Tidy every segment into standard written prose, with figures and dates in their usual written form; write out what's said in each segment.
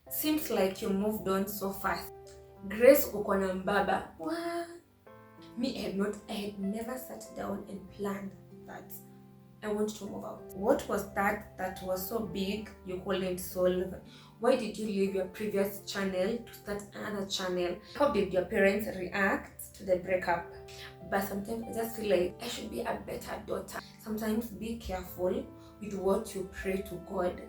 Seems like you moved on so fast. Grace uko na mbaba. What? Me, I had never sat down and planned that I want to move out. What was that was so big you couldn't solve? Why did you leave your previous channel to start another channel? How did your parents react to the breakup? But sometimes I just feel like I should be a better daughter. Sometimes be careful with what you pray to God.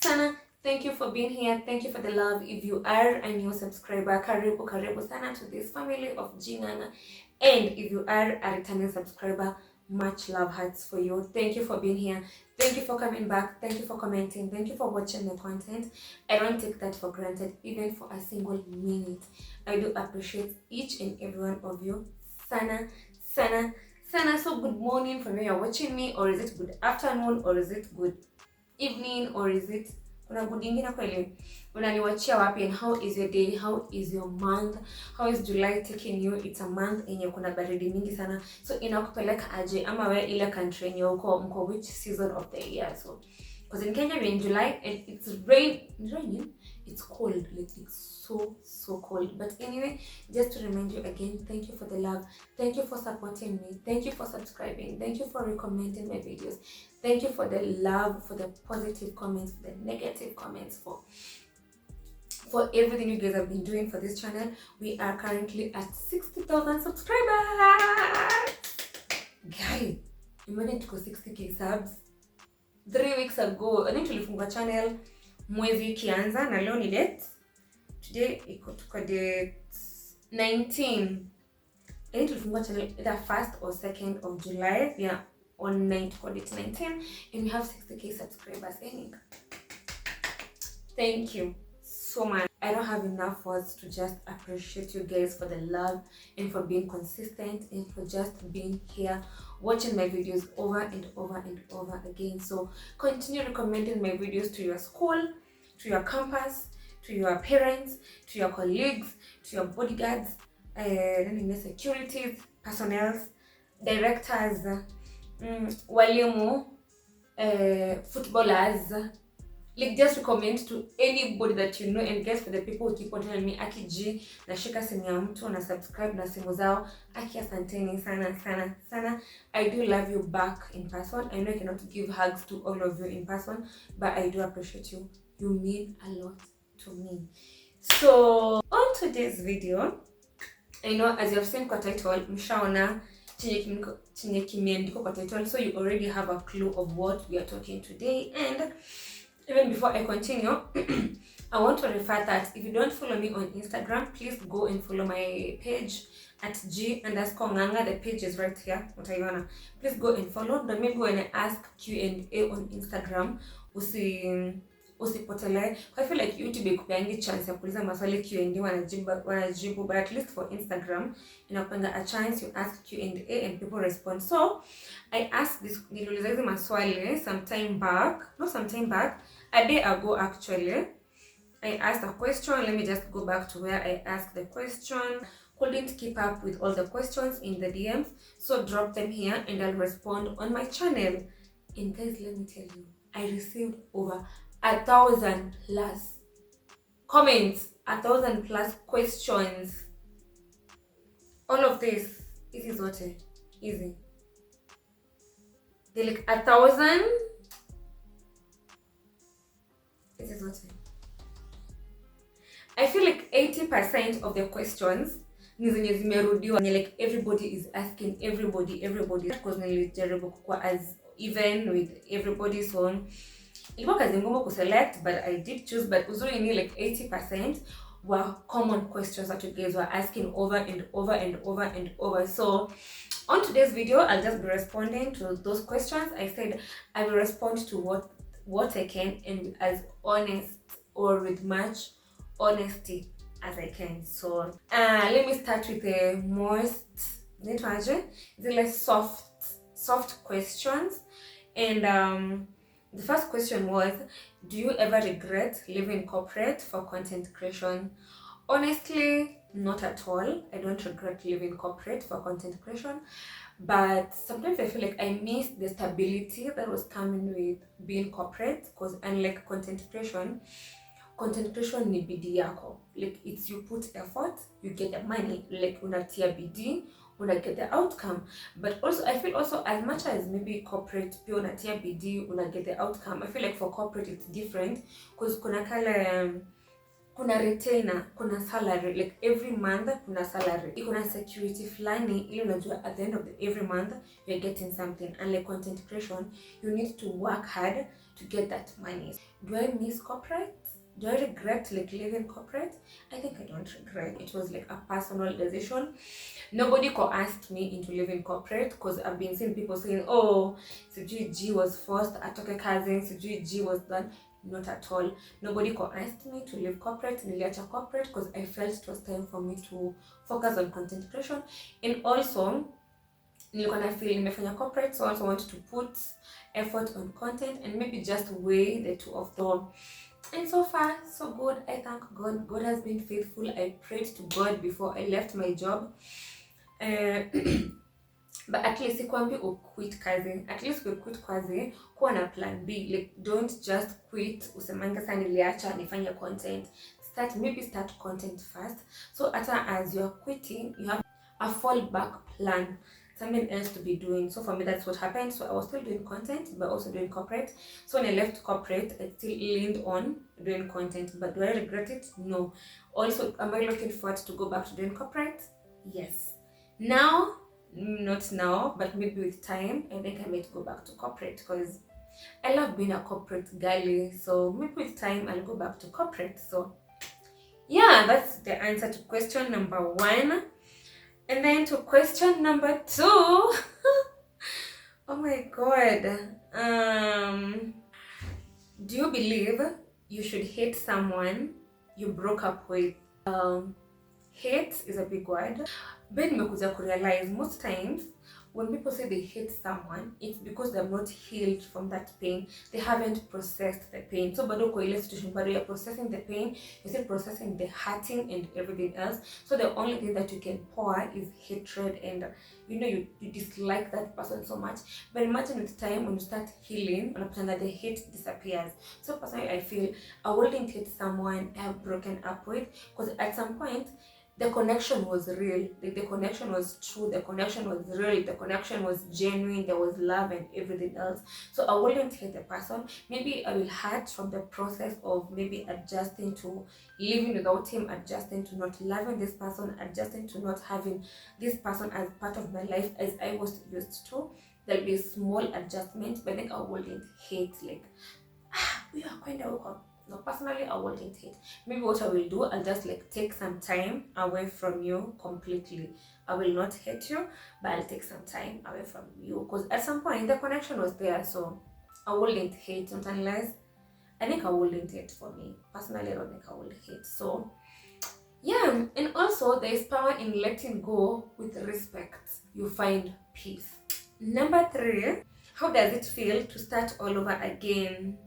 Sana. Thank you for being here. Thank you for the love. If you are a new subscriber, karibu sana to this family of Ginana. And if you are a returning subscriber, much love hearts for you. Thank you for being here. Thank you for coming back. Thank you for commenting. Thank you for watching the content. I don't take that for granted, even for a single minute. I do appreciate each and every one of you. Sana. So good morning from where you're watching me, or is it good afternoon, or is it good evening, or is it kuna good ingine kweli? Unaniwachia wapi? And how is your day? How is your month? How is July taking you? It's a month yenye kuna baridi mingi sana, so inakupeleka aje? Ama we ile country yenye mko which season of the year? So because in Kenya we're in July and it's raining, it's cold, like it's so cold. But anyway, just to remind you again, thank you for the love, thank you for supporting me, thank you for subscribing, thank you for recommending my videos, thank you for the love, for the positive comments, for the negative comments, for everything you guys have been doing for this channel. We are currently at 60,000 subscribers. Guys, imagine to go 60k subs 3 weeks ago. I need to tulifunga channel mwezi ikianza na leo ni date. Today tuko date 19. I need to tulifunga channel either 1st or 2nd of July. We are on date 19 and we have 60k subscribers. Thank you so much. I don't have enough words to just appreciate you guys for the love and for being consistent and for just being here watching my videos over and over again. So continue recommending my videos to your school, to your campus, to your parents, to your colleagues, to your bodyguards, securities, personnel, directors, walimu, footballers. Like just recommend to anybody that you know. And guess for the people who keep on telling me Aki G nashika simu ya mtu na subscribe na simu zao, Aki asanteni sana. I do love you back in person. I know I cannot give hugs to all of you in person, but I do appreciate you. You mean a lot to me. So on today's video, I know as you have seen kwa title, mshaona chenye kimeandikwa kwa title, so you already have a clue of what we are talking today. And even before I continue, I want to refer that if you don't follow me on Instagram, please go and follow my page at G_Nganga. The page is right here. Please go and follow. Don't maybe when I ask Q&A on Instagram, usipotele. I feel like YouTube ikupeangi chance ya kuuliza maswali Q&A wanajibu, but at least for Instagram inapanga a chance you ask Q&A and people respond. So I asked this, niliuliza hizi maswali sometime back, a day ago actually. I asked a question. Let me just go back to where I asked the question. Couldn't keep up with all the questions in the DMs, so drop them here and I'll respond on my channel. And guys, let me tell you, I received over 1,000+ comments, 1,000+ questions. All of this is what easy. They're like 1,000. This is what I feel like 80% of the questions ni zenye zimerudiwa, like everybody is asking everybody because nilijaribu kuwa as even with everybody, so ilikuwa kazi ngumu kuselect, but I did choose. But uzuri ni like 80% were common questions that you guys were asking over and over. So on today's video, I'll just be responding to those questions. I said I will respond to what I can, and as honest or with much honesty as I can. So let me start with the most the less soft questions. And the first question was, do you ever regret leaving corporate for content creation? Honestly, not at all. I don't regret leaving corporate for content creation, but sometimes I feel like I miss the stability that was coming with being corporate, because unlike content creation ni bidii yako. Like, it's you put effort, you get the money. Like, unatia bidii, una get the outcome. But also I feel also, as much as maybe corporate pia unatia bidii, una get the outcome, I feel like for corporate it's different, because kuna kale kuna retainer, kuna salary, like every month kuna salary, kuna security flani ili unajua at the end of every month you're getting something. And like content creation, you need to work hard to get that money. Do I miss corporate? Do I regret like leaving corporate? I think I don't regret. It was like a personal decision. Nobody coerced me into leaving corporate, because I've been seeing people saying, oh, sijui G was forced, atoke kazi, sijui G was done. Not at all. Nobody coerced me to leave corporate. Niliacha corporate because I felt it was time for me to focus on content creation. And also, nilikuwa na feel nimefanya corporate, so I also want to put effort on content and maybe just weigh the two of them. And so far, so good. I thank God. God has been faithful. I prayed to God before I left my job. But at least sikwambi quit kazi. At least we quit kazi, kuwa na plan B. Like, don't just quit usemanga sana niliacha nifanye content. Start content first. So as you're quitting, you have a fallback plan, something else to be doing. So for me, that's what happened. So I was still doing content, but also doing corporate. So when I left corporate, I still leaned on doing content. But do I regret it? No. Also, am I looking forward to go back to doing corporate? Yes. Now, not now, but maybe with time, I think I might go back to corporate, because I love being a corporate girly. So maybe with time, I'll go back to corporate. So yeah, that's the answer to question number 1. And then to question number 2. Oh my god. Do you believe you should hate someone you broke up with? Hate is a big word. But nimekuja kurealize most times when people say they hate someone, it's because they're not healed from that pain. They haven't processed the pain. So bado kwa ile situation, but you're processing the pain, you're still processing the hurting and everything else. So the only thing that you can pour is hatred, and you dislike that person so much. But imagine with time, when you start healing, that the hate disappears. So personally, I feel I wouldn't hate someone I have broken up with, because at some point the connection was real. Like, the connection was true, the connection was real, the connection was genuine, there was love and everything else. So I wouldn't hate the person. Maybe I will hurt from the process of maybe adjusting to living without him, adjusting to not loving this person, adjusting to not having this person as part of my life as I was used to. There'll be a small adjustment, but I think I wouldn't hate, like, we are kind of. No, personally, I wouldn't hate. Maybe what I will do, I'll just like take some time away from you completely. I will not hate you, but I'll take some time away from you, because at some point the connection was there. So I wouldn't hate, not unless I think I wouldn't hate. For me personally, I don't think I would hate. So yeah, and also there is power in letting go with respect. You find peace. Number 3, how does it feel to start all over again?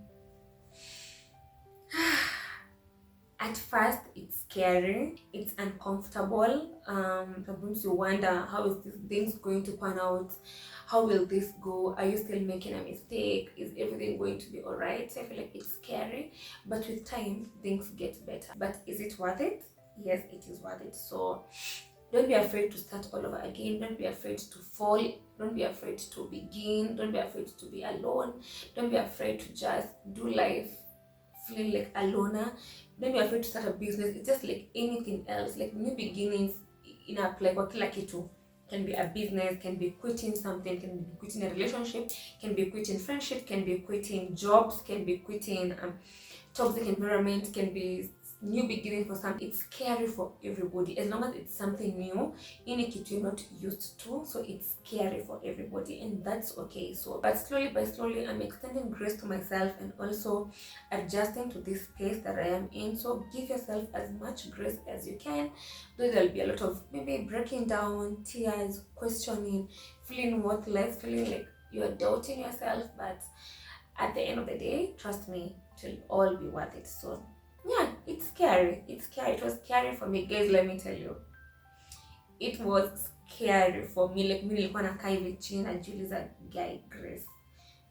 At first, it's scary, it's uncomfortable. Sometimes you wonder, how is this things going to pan out? How will this go? Are you still making a mistake? Is everything going to be alright? So I feel like it's scary, but with time, things get better. But is it worth it? Yes, it is worth it. So don't be afraid to start all over again. Don't be afraid to fall. Don't be afraid to begin. Don't be afraid to be alone. Don't be afraid to just do life feeling like a loner. Don't be afraid to start a business. It's just like anything else. Like, new beginnings in a play kwa kila kitu. Can be a business, can be quitting something, can be quitting a relationship, can be quitting friendship, can be quitting jobs, can be quitting toxic environment, can be new beginning for some. It's scary for everybody as long as it's something new in a kit you're not used to, so it's scary for everybody, and that's okay. So but slowly by slowly I'm extending grace to myself and also adjusting to this space that I am in. So give yourself as much grace as you can, though there'll be a lot of maybe breaking down, tears, questioning, feeling worthless, feeling like you're doubting yourself, but at the end of the day, trust me, it'll all be worth it. So yeah, it's scary. It's scary. It was scary for me, guys. Let me tell you, it was scary for me. Like, mi nilikuwa nakaa hivi chini najiuliza, guy Grace,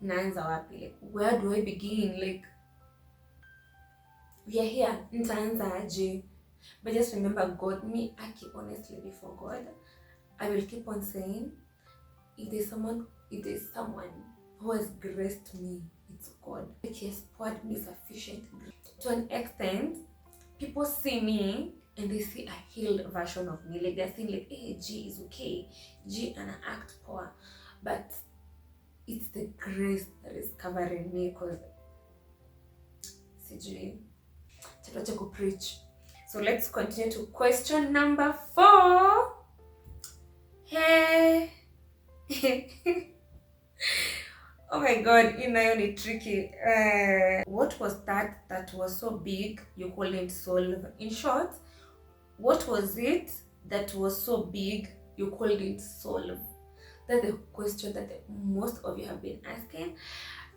naanza wapi? Like, where do I begin? Like, we are here, nitaanza aje? But just remember, God, me, Aki, honestly, before God, I will keep on saying, if there's someone who has graced me, it's God. He has poured me sufficient grace. To an extent, people see me and they see a healed version of me. Like, they're saying like, hey, G is okay, G and act poor. But it's the grace that is covering me, because CG to preach. So let's continue to question number 4. Hey. Oh my god, ni tricky. What was that was so big you couldn't solve? In short, what was it that was so big you couldn't solve? That's the question that most of you have been asking.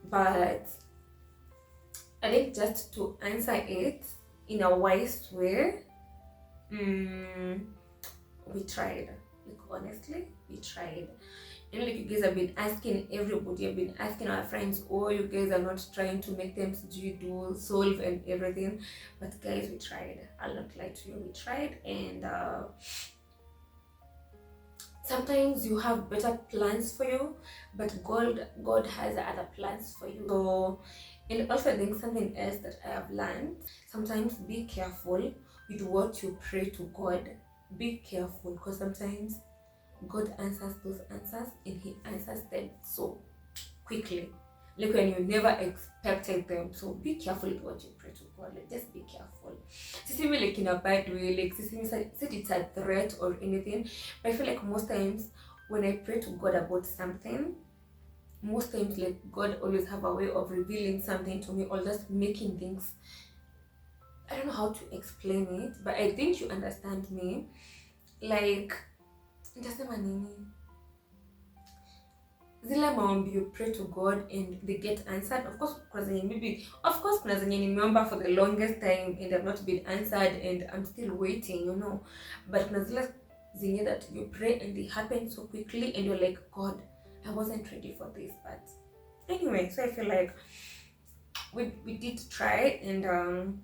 But I think just to answer it in a wise way, we tried. Like, honestly, we tried. And like, you guys have been asking everybody, you've been asking our friends, oh, you guys are not trying to make them do solve and everything. But guys, we tried. I'll not lie to you, we tried. And sometimes you have better plans for you, but God has other plans for you. So, and also I think something else that I have learned, sometimes be careful with what you pray to God. Be careful, because sometimes God answers those answers and he answers them so quickly, like when you never expected them. So be careful with what you pray to God. Like, just be careful. See me like in a bad way, like see me said it's a threat or anything, but I feel like most times when I pray to God about something, most times like God always have a way of revealing something to me, or just making things, I don't know how to explain it, but I think you understand me. Like, nitasema nini, zile maombi you pray to God and they get answered. Of course kuna zenye nimeomba for the longest time and have not been answered and I'm still waiting, but kuna zile zenye that you pray and they happen so quickly and you're like, God, I wasn't ready for this. But anyway, so I feel like we did try, and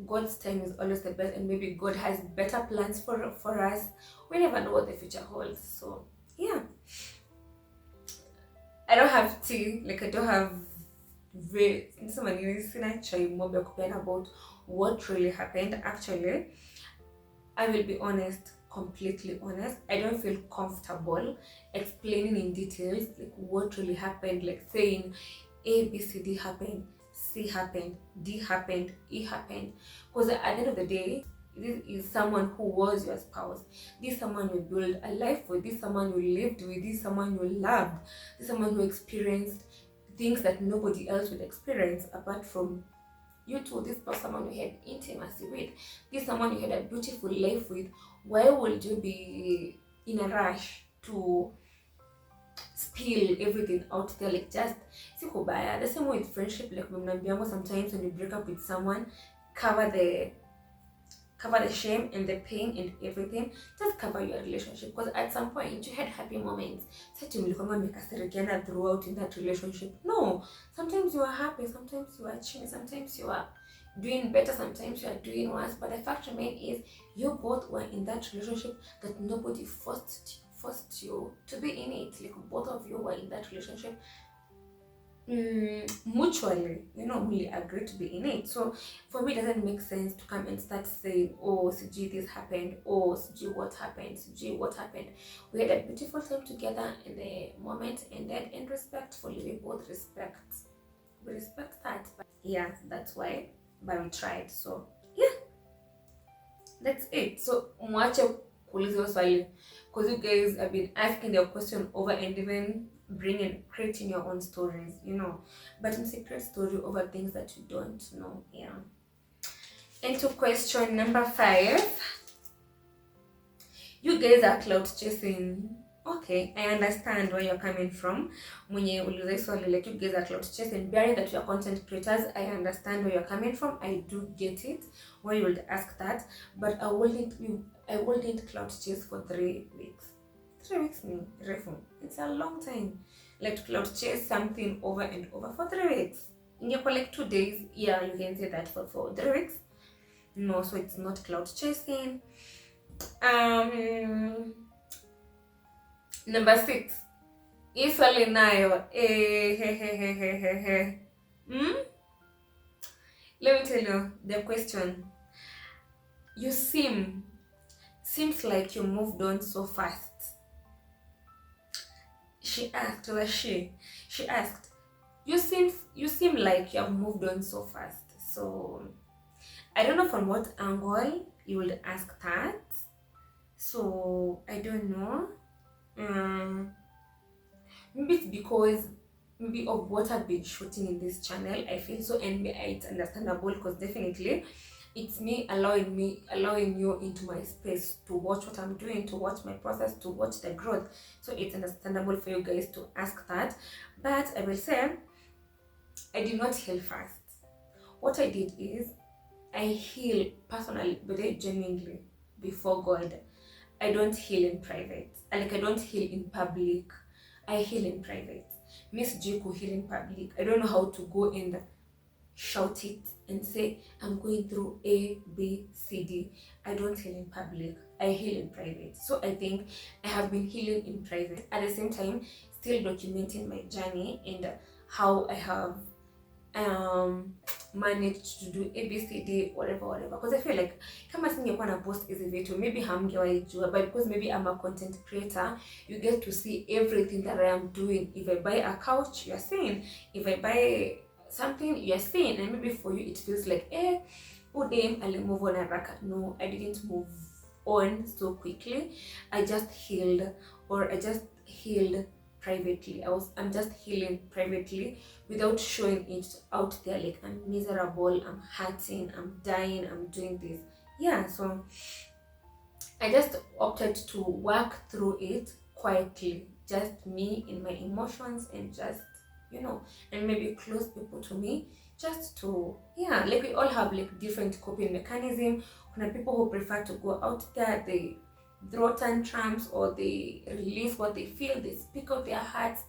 God's time is always the best, and maybe God has better plans for us. We never know what the future holds. So yeah, I don't have tea, like I don't have about what really happened. Actually, I will be honest, completely honest, I don't feel comfortable explaining in details like what really happened, like saying A, B, C, D happened, C happened, D happened, E happened, because at the end of the day, this is someone who was your spouse. This is someone you built a life with. This is someone you lived with. This is someone you loved. This is someone who experienced things that nobody else would experience apart from you two. This was someone you had intimacy with. This is someone you had a beautiful life with. Why would you be in a rush to spill everything out there? Like, just sikubaya. The same way with friendship, like sometimes when you break up with someone, cover the shame and the pain and everything. Just cover your relationship, because at some point you had happy moments. Throughout in that relationship. No, sometimes you are happy, sometimes you are chilling, sometimes you are doing better, sometimes you are doing worse. But the fact remains is you both were in that relationship that nobody forced you to be in it. Like, both of you were in that relationship mutually, we agree to be in it. So for me, it doesn't make sense to come and start saying, oh, CG, this happened, oh, CG, what happened, CG, what happened. We had a beautiful time together, and the moment ended, and respectfully, we both respect that. But yeah, that's why, but we tried. So That's it. So mwache kuuliza swali, because you guys have been asking the question over and even creating your own stories, but it's a great story over things that you don't know. Yeah. Into question number 5. You guys are cloud chasing. Okay, I understand where you're coming from. Mwenye uliza swali, like, you guys are cloud chasing, bearing that you are content creators. I understand where you're coming from. I do get it, why you would ask that, but I wouldn't cloud chase for 3 weeks. 3 weeks ni refu. It's a long time. Like, to cloud chase something over and over for 3 weeks. For like 2 days, yeah, you can say that for 3 weeks. No, so it's not cloud chasing. Number 6. Hii swali nayo. Let me tell you the question. You seems like you moved on so fast. She asked, you seem like you have moved on so fast. So I don't know from what angle you would ask that. So I don't know. Maybe it's because of what I've been shooting in this channel, I feel so, and it's understandable, because definitely it's me allowing you into my space to watch what I'm doing, to watch my process, to watch the growth. So it's understandable for you guys to ask that. But I will say, I did not heal fast. What I did is, I heal personally, but I genuinely before God. I don't heal in private. Like, I don't heal in public. I heal in private. Miss Jiku heal in public. I don't know how to go and shout it and say, I'm going through A, B, C, D. I don't heal in public. I heal in private. So I think I have been healing in private. At the same time, still documenting my journey and how I have managed to do ABCD, whatever, because I feel like kama singekuwa na post hizi vitu, maybe hamngewaijua, but because maybe I'm a content creator, you get to see everything that I am doing. If I buy a couch, you are seeing. If I buy something, you are seeing. And maybe for you it feels like, udem ali move on haraka. No, I didn't move on so quickly. I just healed privately. I'm just healing privately without showing it out there, like I'm miserable, I'm hurting, I'm dying, I'm doing this. Yeah, so I just opted to work through it quietly, just me in my emotions, and just, and maybe close people to me, just to, like, we all have like different coping mechanism. Kuna people who prefer to go out there, they throw tantrums, or they release what they feel, they speak out their hearts,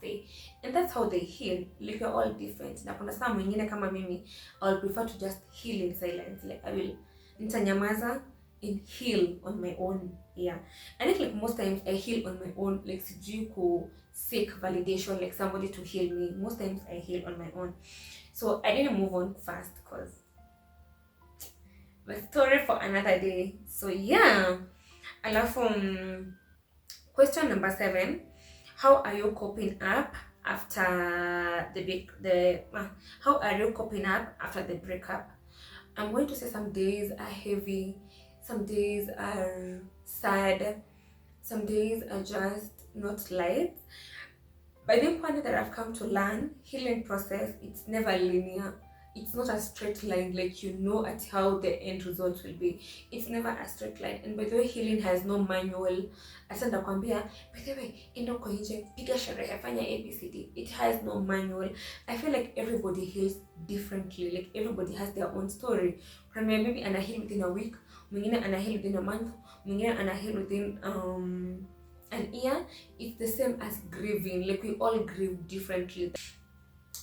and that's how they heal. Like, we're all different. Na kuna saa mwingine kama mimi, I'll prefer to just heal in silence. Like, I will nitanyamaza and heal on my own. Yeah, I think like most times I heal on my own. Like, sijui ku seek validation, like somebody to heal me. Most times I heal on my own. So I didn't move on fast, because the story for another day. So yeah. Alafu, question number 7. How are you coping up after how are you coping up after the breakup? I'm going to say some days are heavy, some days are sad, some days are just not light. But I think one thing that I've come to learn, healing process, it's never linear. It's not a straight line, like, at how the end result will be. It's never a straight line. And by the way, healing has no manual. Asante kwambia, by the way, enda uko nje, piga sherehe, fanya ABCD. It has no manual. I feel like everybody heals differently. Like, everybody has their own story. Premier maybe ana heal within a week, mwingine ana heal within a month, mwingine ana heal within an year. It's the same as grieving. Like, we all grieve differently.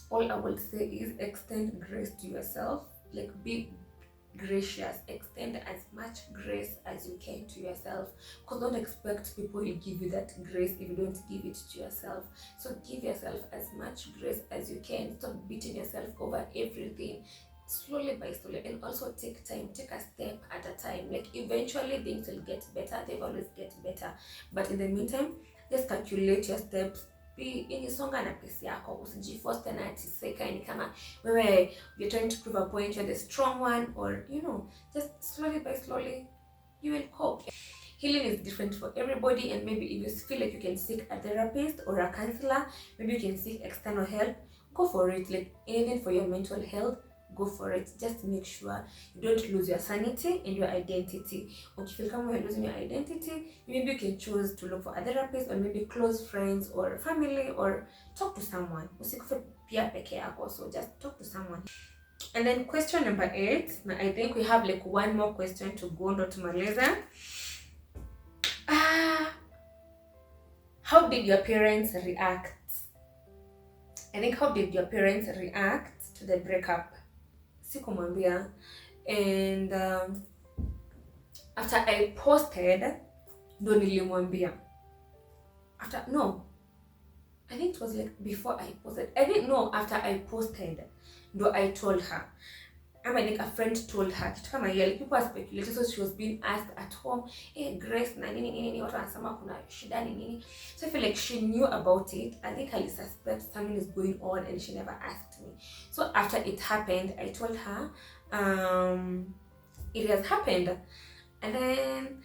All I will say is extend grace to yourself. Like, be gracious. Extend as much grace as you can to yourself, because don't expect people to give you that grace if you don't give it to yourself. So give yourself as much grace as you can. Stop beating yourself over everything. Slowly by slowly, and also take time, take a step at a time. Like, eventually things will get better. They always get better, but in the meantime, just calculate your steps. Inisonga na pesi yako, usijiforce tena ati seka ni kama wewe you're trying to prove a point, you're the strong one, or just slowly by slowly you will cope. Healing is different for everybody, and maybe if you feel like you can seek a therapist or a counselor, maybe you can seek external help, go for it. Like anything for your mental health, go for it. Just make sure you don't lose your sanity and your identity. Or if you feel you're losing your identity, maybe you can choose to look for a therapist, or maybe close friends or family, or talk to someone. So just talk to someone. And then question number 8, I think we have like one more question to go, not to Malaysia. How did your parents react? I think, how did your parents react to the breakup? Sikumwambia. And after I posted, ndo nilimwambia. I think it was like before I posted. I didn't know after I posted, ndo I told her. I mean, like a friend told her, like people are speculating, so she was being asked at home, hey Grace, na nini, watu wanasema kuna shida nini. So I feel like she knew about it. I think I suspect something is going on, and she never asked me. So after it happened, I told her, it has happened. And then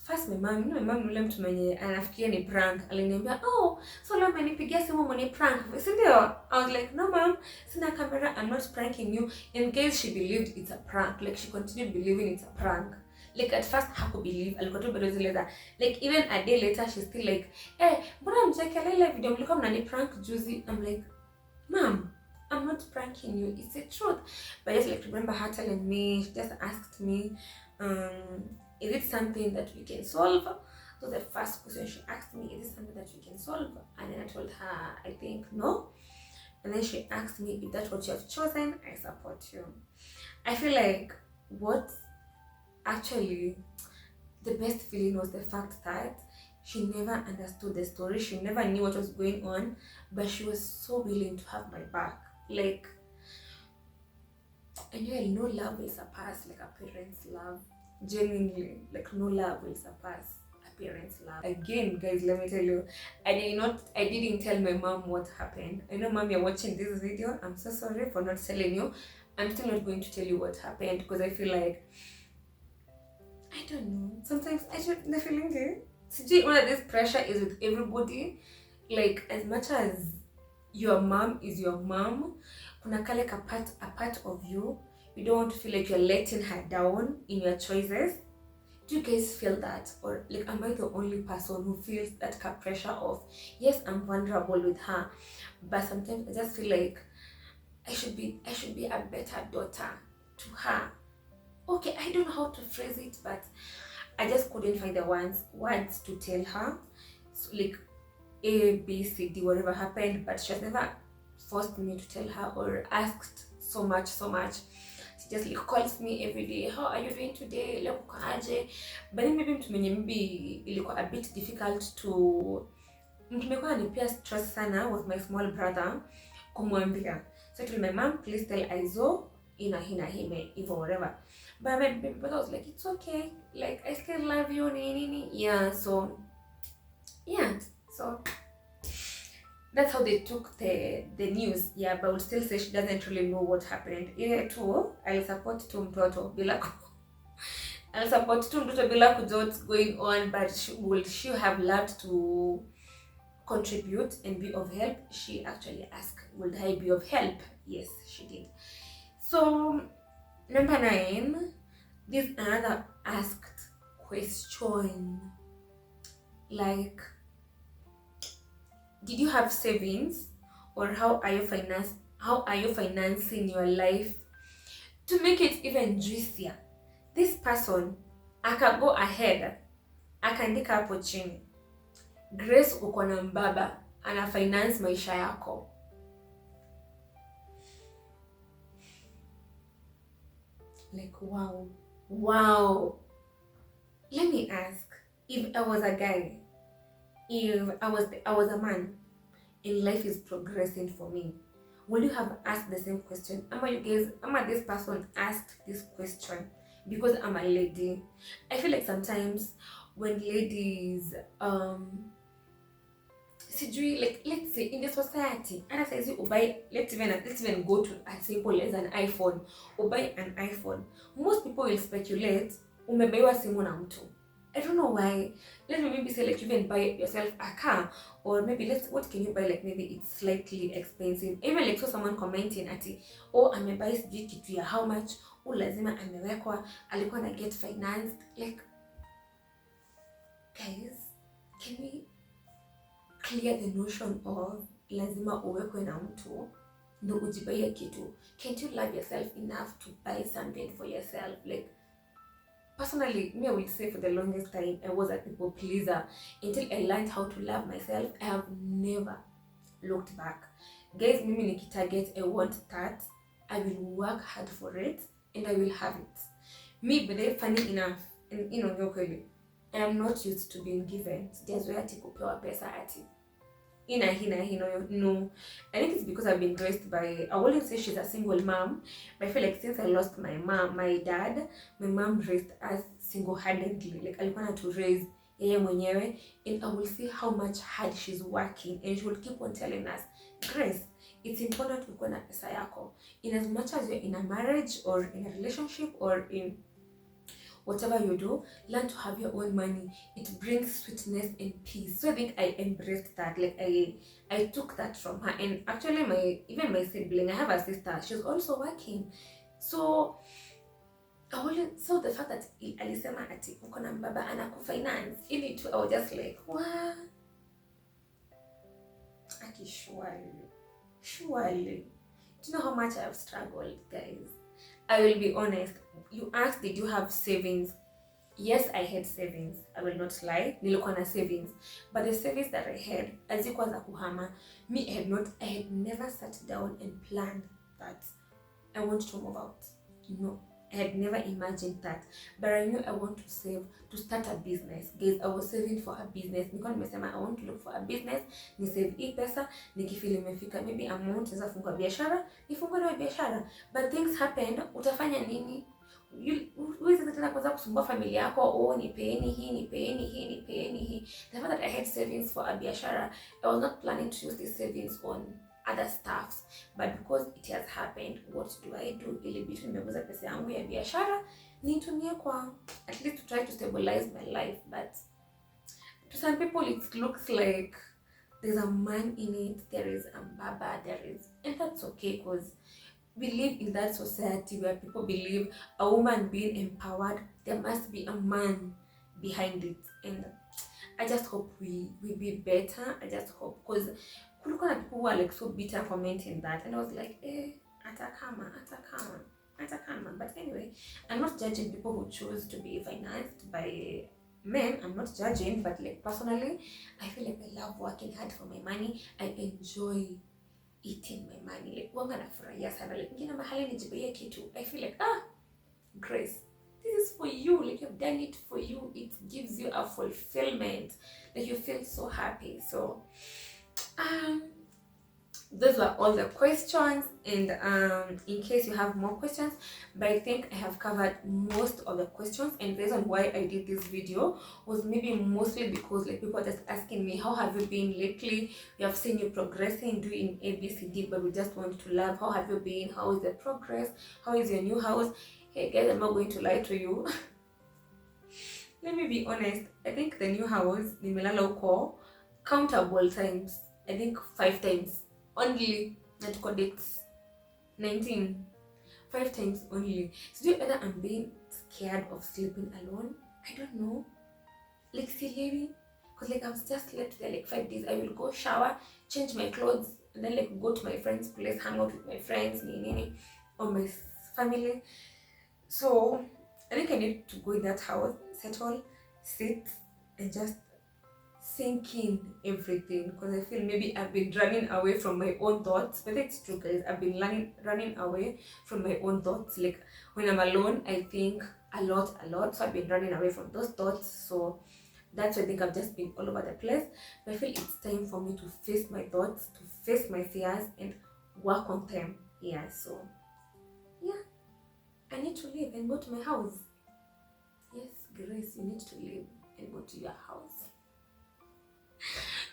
first my mom yule mtu mwenye anafikiria ni prank, aliniambia, oh, so leo umenipigia simu mwenye prank, si ndio? I was like, no mom, sina camera, I'm not pranking you. In case she believed it's a prank, like she continued believing it's a prank. Like at first hakubelieve, alikuwa tu bado zile za, like even a day later she's still like, mbona mchekela ile video mlikuwa mnani prank juzi? I'm like, mom, I'm not pranking you, it's the truth. But just like remember her telling me, she just asked me, is it something that we can solve? So the first question she asked me, is it something that we can solve? And then I told her, I think no. And then she asked me, if that's what you have chosen, I support you. I feel like what actually the best feeling was the fact that she never understood the story. She never knew what was going on, but she was so willing to have my back. Like, I knew no love will surpass like a parent's love. Genuinely, like no love will surpass a parent's love. Again, guys, let me tell you, I didn't tell my mom what happened. I know mom, you're watching this video. I'm so sorry for not telling you. I'm still not going to tell you what happened, because I feel like, I don't know, sometimes I should the feeling there. See, one of this pressure is with everybody. Like, as much as your mom is your mom, kuna kale a part of you, you don't want to feel like you're letting her down in your choices. Do you guys feel that? Or like, am I the only person who feels that pressure of, yes, I'm vulnerable with her, but sometimes I just feel like I should be a better daughter to her. Okay, I don't know how to phrase it, but I just couldn't find the words to tell her. So like A, B, C, D, whatever happened, but she has never forced me to tell her or asked so much. She just like calls me every day, how are you doing today? Leo uko aje? But then maybe mtu mwenye maybe ilikuwa a bit difficult to, mtu mekuwa anipia stress sana was my small brother kumwambia. So I told my mom, please tell Aizo ina hime even whatever. But my baby brother was like, it's okay, like I still love you, nini. Yeah, so that's how they took the news. Yeah, but I would still say she doesn't really know what happened. Yeah, too, I'll support tu mtoto bila kujua what's going on, but she have loved to contribute and be of help. She actually asked, would I be of help? Yes, she did. So number 9, this another asked question, like, did you have savings, or how are you financing your life? To make it even juicier, this person aka go ahead akaandika hapo chini, Grace uko na mbaba ana finance maisha yako. Like, wow. Let me ask, if I was a guy, if I was a man and life is progressing for me, will you have asked the same question? This person asked this question because I'm a lady. I feel like sometimes when ladies like, let's say in the society, and as you buy, let's even go to as simple as an iPhone, or buy an iPhone. Most people will speculate umebaiwa simu na mtu. I don't know why. Let me maybe say like even buy yourself a car, or maybe what can you buy, like maybe it's slightly expensive. Even like so someone commenting ati amebuy sijui kitu ya how much, lazima amewekwa, alikuwa na get financed. Like guys, can we clear the notion of lazima uwekwe na mtu ndo ujibaie kitu? Can't you love yourself enough to buy something for yourself? Like personally, me, I would say for the longest time, I was a people pleaser. Until I learned how to love myself, I have never looked back. Guys, mimi nikitarget, I want that, I will work hard for it, and I will have it. Me, but they funny enough, and you know, I am not used to being given. Just where ati kupewa pesa ati. No. I think it's because I've been raised by, I wouldn't say she's a single mom, but I feel like since I lost my dad, my mom raised us single-handedly. Like alikuwa to raise yeye mwenyewe, and I will see how much hard she's working, and she will keep on telling us, Grace, it's important ukuwe na pesa yako. In as much as you're in a marriage or in a relationship or in whatever you do, learn to have your own money. It brings sweetness and peace. So I think I embraced that. Like I took that from her. And actually my sibling, I have a sister, she's also working. So so the fact that alisema ati uko na mbaba anakufinance, ili tu, I was just like, what? Aki surely. Do you know how much I have struggled, guys? I will be honest. You asked, did you have savings? Yes, I had savings. I will not lie. Nilikuwa na savings. But the savings that I had, hazikuwa za kuhama. I had never sat down and planned that I want to move out. No, I had never imagined that. But I knew I want to save to start a business. Guys, I was saving for a business. Nilikuwa nimesema I want to look for a business, ni save hii pesa, nikifeel imefika maybe amount za fungua biashara, nifungue na biashara. But things happened, utafanya nini? Huwezi tena kwanza kusumbua familia yako, nipeeni hii. The fact that I had savings for a biashara, I was not planning to use these savings on other stuffs, but because it has happened, what do? Ili bitu nimeuza pesa yangu ya biashara nitumie kwa at least to try to stabilize my life. But to some people it looks like there's a man in it, there is a baba, and that's okay, because we live in that society where people believe a woman being empowered, there must be a man behind it. And I just hope we be better. I just hope, because kulikuwa na people who are like so bitter commenting that, and I was like, atakama. But anyway, I'm not judging people who choose to be financed by men. I'm not judging, but like personally, I feel like I love working hard for my money. I enjoy eating my money. Like wanga nafurahia sana. Like ngina mahali nijibaie kitu, I feel like Grace, this is for you. Like you've done it for you. It gives you a fulfillment. Like you feel so happy. So those were all the questions, and in case you have more questions, but I think I have covered most of the questions. And the reason why I did this video was maybe mostly because like people are just asking me, how have you been lately? We have seen you progressing, doing ABCD, but we just want to love, how have you been? How is the progress? How is your new house? Hey guys, I'm not going to lie to you. Let me be honest, I think the new house nimelala huko countable times, I think 5 times only. Natuko dates 19, 5 times only. So do you either I'm being scared of sleeping alone? I don't know. Like seriously, because like I've just slept there like 5 days. I will go shower, change my clothes, and then like go to my friend's place, hang out with my friends, or my family. So I think I need to go in that house, settle, sit, and just sink in everything, because I feel maybe I've been running away from my own thoughts. But it's true, guys. I've been running away from my own thoughts. Like when I'm alone, I think a lot. So I've been running away from those thoughts. So that's why I think I've just been all over the place. But I feel it's time for me to face my thoughts, to face my fears, and work on them. Yeah. So yeah, I need to leave and go to my house. Yes, Grace, you need to leave and go to your house.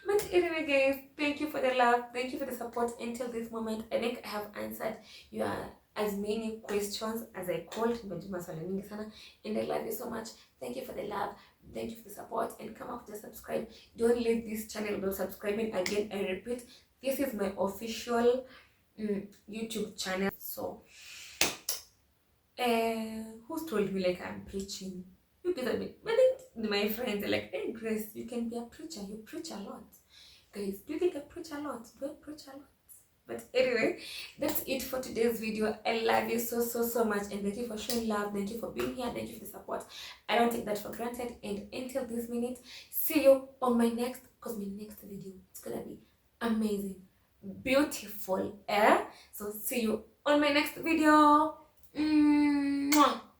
But anyway, guys, thank you for the love, thank you for the support until this moment. I think I have answered your as many questions as I called. And I love you so much. Thank you for the love. Thank you for the support. And come up to subscribe. Don't leave this channel without subscribing. Again, I repeat, this is my official YouTube channel. So, who's told me like I'm preaching? You guys have been, but then my friends are like, hey Grace, you can be a preacher. You preach a lot. Guys, do you think I preach a lot? Do I preach a lot? But anyway, that's it for today's video. I love you so much, and thank you for showing love. Thank you for being here. Thank you for the support. I don't take that for granted. And until this minute, see you on my next, because my next video, it's gonna be amazing, beautiful, so see you on my next video. Mwah.